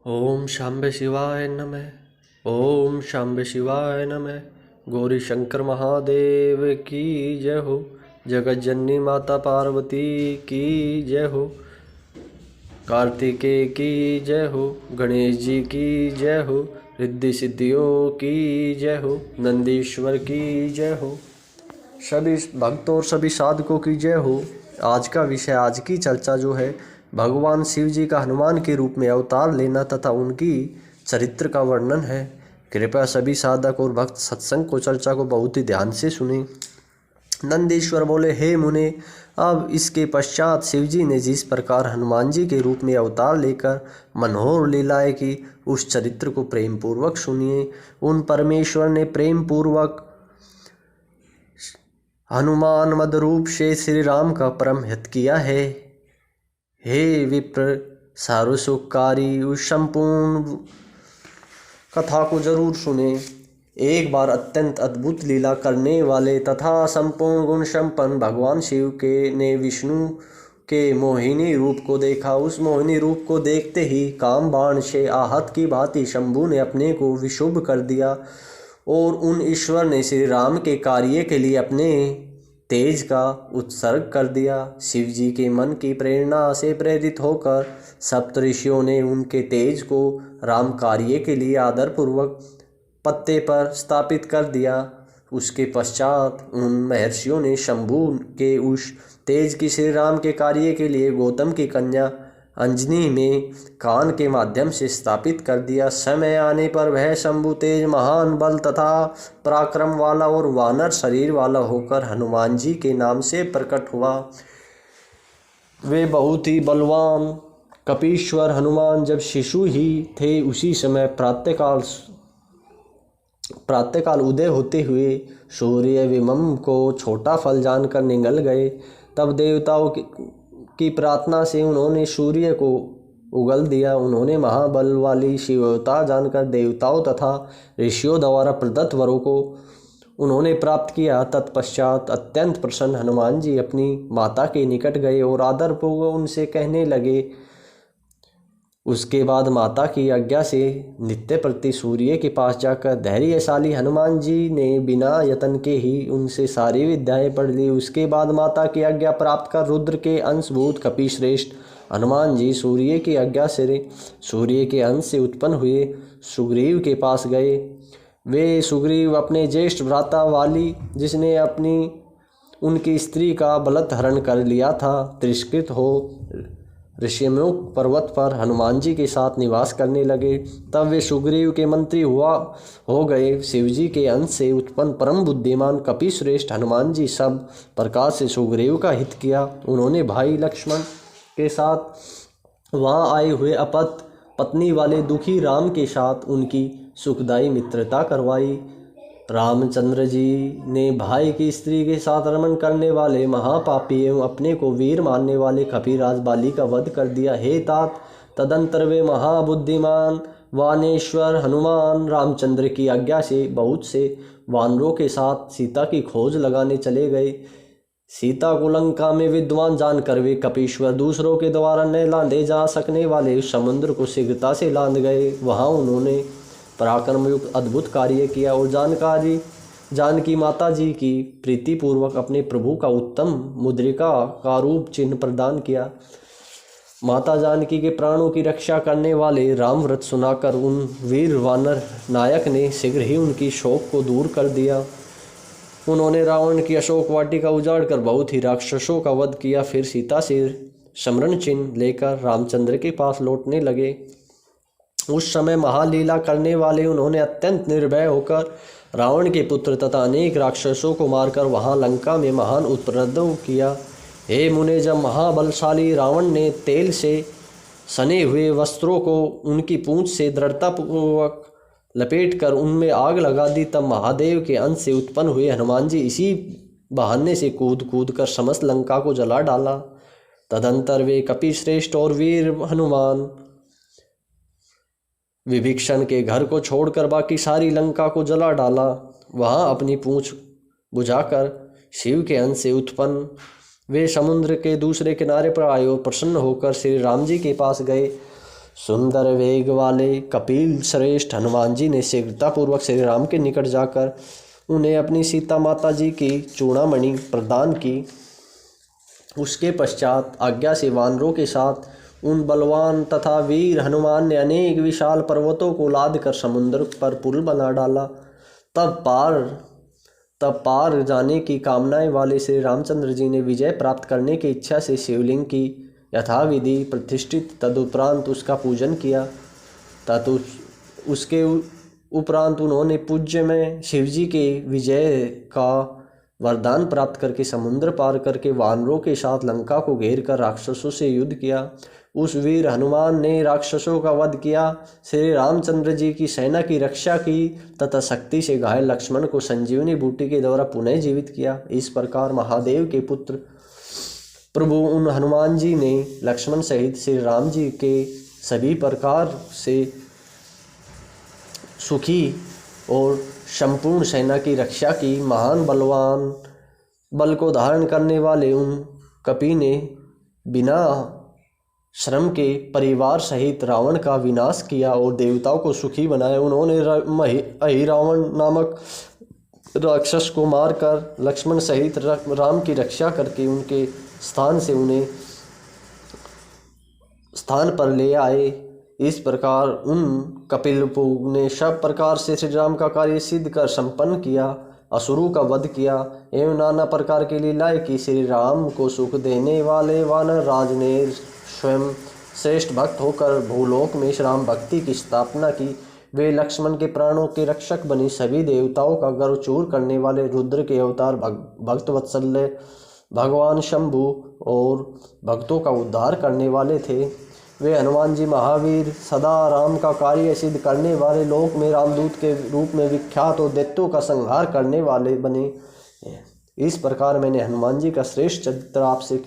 ओम शाम्बे शिवाय नमः। ओम शाम्बे शिवाय नमः। गौरी शंकर महादेव की जय हो। जगत जननी माता पार्वती की जय हो। कार्तिकेय की जय हो। गणेश जी की जय हो। रिद्धि सिद्धियों की जय हो। नंदीश्वर की जय हो। सभी भक्तों और सभी साधकों की जय हो। आज का विषय, आज की चर्चा जो है, भगवान शिव जी का हनुमान के रूप में अवतार लेना तथा उनकी चरित्र का वर्णन है। कृपया सभी साधक और भक्त सत्संग को, चर्चा को बहुत ही ध्यान से सुने। नंदीश्वर बोले, हे मुने, अब इसके पश्चात शिवजी ने जिस प्रकार हनुमान जी के रूप में अवतार लेकर मनोहर लीलाएं की, उस चरित्र को प्रेम पूर्वक सुनिए। उन परमेश्वर ने प्रेम पूर्वक हनुमान मद रूप से श्री राम का परम हित किया है। हे विप्र, सार्वसुखकारी उस संपूर्ण कथा को जरूर सुने। एक बार अत्यंत अद्भुत लीला करने वाले तथा संपूर्ण गुण संपन्न भगवान शिव के ने विष्णु के मोहिनी रूप को देखा। उस मोहिनी रूप को देखते ही काम बाण से आहत की भांति शंभु ने अपने को विशुभ कर दिया और उन ईश्वर ने श्री राम के कार्य के लिए अपने तेज का उत्सर्ग कर दिया। शिव जी के मन की प्रेरणा से प्रेरित होकर सप्तऋषियों ने उनके तेज को राम कार्य के लिए आदरपूर्वक पत्ते पर स्थापित कर दिया। उसके पश्चात उन महर्षियों ने शंभु के उस तेज की श्री राम के कार्य के लिए गौतम की कन्या अंजनी में कान के माध्यम से स्थापित कर दिया। समय आने पर वह शंभु तेज महान बल तथा पराक्रम वाला और वानर शरीर वाला होकर हनुमान जी के नाम से प्रकट हुआ। वे बहुत ही बलवान कपीश्वर हनुमान जब शिशु ही थे, उसी समय प्रातःकाल उदय होते हुए सूर्य विमम को छोटा फल जानकर निगल गए। तब देवताओं की प्रार्थना से उन्होंने सूर्य को उगल दिया। उन्होंने महाबल वाली शिवता जानकर देवताओं तथा ऋषियों द्वारा प्रदत्त वरों को उन्होंने प्राप्त किया। तत्पश्चात अत्यंत प्रसन्न हनुमान जी अपनी माता के निकट गए और आदरपूर्वक उनसे कहने लगे। उसके बाद माता की आज्ञा से नित्य प्रति सूर्य के पास जाकर धैर्यशाली हनुमान जी ने बिना यत्न के ही उनसे सारी विद्याएं पढ़ ली। उसके बाद माता की आज्ञा प्राप्त कर रुद्र के अंशभूत कपिश्रेष्ठ हनुमान जी सूर्य की आज्ञा से सूर्य के अंश से उत्पन्न हुए सुग्रीव के पास गए। वे सुग्रीव अपने ज्येष्ठ भ्राता वाली, जिसने अपनी उनकी स्त्री का बलात्कार कर लिया था, तिरस्कृत हो ऋषिमुख पर्वत पर हनुमान जी के साथ निवास करने लगे। तब वे सुग्रीव के मंत्री हो गए। शिवजी के अंश से उत्पन्न परम बुद्धिमान कपिश्रेष्ठ हनुमान जी सब प्रकार से सुग्रीव का हित किया। उन्होंने भाई लक्ष्मण के साथ वहां आए हुए अपत पत्नी वाले दुखी राम के साथ उनकी सुखदायी मित्रता करवाई। रामचंद्र जी ने भाई की स्त्री के साथ रमण करने वाले महापापी एवं अपने को वीर मानने वाले कपिराज बाली का वध कर दिया। हे तात, तदंतर वे महाबुद्धिमान वानेश्वर हनुमान रामचंद्र की आज्ञा से बहुत से वानरों के साथ सीता की खोज लगाने चले गए। सीता को लंका में विद्वान जानकर वे कपीश्वर दूसरों के द्वारा न लांधे जा सकने वाले उस समुद्र को शीघ्रता से लांध गए। वहां उन्होंने पराक्रम युक्त अद्भुत कार्य किया और जानकी माता जी की प्रीति पूर्वक अपने प्रभु का उत्तम मुद्रिका का रूप चिन्ह प्रदान किया। माता जानकी के प्राणों की रक्षा करने वाले राम व्रत सुनाकर उन वीर वानर नायक ने शीघ्र ही उनकी शोक को दूर कर दिया। उन्होंने रावण की अशोक वाटिका उजाड़ कर बहुत ही राक्षसों का वध किया। फिर सीता से स्मरण चिन्ह लेकर रामचंद्र के पास लौटने लगे। उस समय महालीला करने वाले उन्होंने अत्यंत निर्भय होकर रावण के पुत्र तथा अनेक राक्षसों को मारकर वहां लंका में महान उपद्रव किया। हे मुने, जब महाबलशाली रावण ने तेल से सने हुए वस्त्रों को उनकी पूंछ से दृढ़तापूर्वक लपेटकर उनमें आग लगा दी, तब महादेव के अंश से उत्पन्न हुए हनुमान जी इसी बहाने से कूद कर समस्त लंका को जला डाला। तदंतर वे कपिश्रेष्ठ और वीर हनुमान विभीषण के घर को छोड़कर बाकी सारी लंका को जला डाला। वहां अपनी पूंछ बुझाकर शिव के अंश से उत्पन्न वे समुद्र के दूसरे किनारे पर आए और प्रसन्न होकर श्री राम जी के पास गए। सुंदर वेग वाले कपिल श्रेष्ठ हनुमान जी ने शीघ्रतापूर्वक श्री राम के निकट जाकर उन्हें अपनी सीता माता जी की चूड़ामणि प्रदान की। उसके पश्चात आज्ञा से वानरों के साथ उन बलवान तथा वीर हनुमान ने अनेक विशाल पर्वतों को लाद कर समुद्र पर पुल बना डाला। तब पार जाने की कामनाएं वाले श्री रामचंद्र जी ने विजय प्राप्त करने की इच्छा से शिवलिंग की यथाविधि प्रतिष्ठित, तदुपरांत उसका पूजन किया। उसके उपरांत उन्होंने पूज्य में शिवजी के विजय का वरदान प्राप्त करके समुद्र पार करके वानरों के साथ लंका को घेर कर राक्षसों से युद्ध किया। उस वीर हनुमान ने राक्षसों का वध किया, श्री रामचंद्र जी की सेना की रक्षा की तथा शक्ति से घायल लक्ष्मण को संजीवनी बूटी के द्वारा पुनः जीवित किया। इस प्रकार महादेव के पुत्र प्रभु उन हनुमान जी ने लक्ष्मण सहित श्री राम जी के सभी प्रकार से सुखी और संपूर्ण सेना की रक्षा की। महान बलवान बल को धारण करने वाले उन कपि ने बिना श्रम के परिवार सहित रावण का विनाश किया और देवताओं को सुखी बनाया। उन्होंने अहिरावण नामक राक्षस को मारकर लक्ष्मण सहित राम की रक्षा करके उनके स्थान से उन्हें स्थान पर ले आए। इस प्रकार उन कपिलपु ने सब प्रकार से श्री राम का कार्य सिद्ध कर संपन्न किया, असुरों का वध किया एवं नाना प्रकार की लीलाएं की। श्री राम को सुख देने वाले वानर राज ने स्वयं श्रेष्ठ भक्त होकर भूलोक में श्री राम भक्ति की स्थापना की। वे लक्ष्मण के प्राणों के रक्षक बनी सभी देवताओं का गर्व चूर करने वाले रुद्र के अवतार भक्त वत्सल्य भगवान शंभु और भक्तों का उद्धार करने वाले थे। वे हनुमान जी महावीर सदा राम का कार्य सिद्ध करने वाले, लोक में रामदूत के रूप में विख्यात और दैत्यों का संहार करने वाले बने। इस प्रकार मैंने हनुमान जी का श्रेष्ठ चरित्र आपसे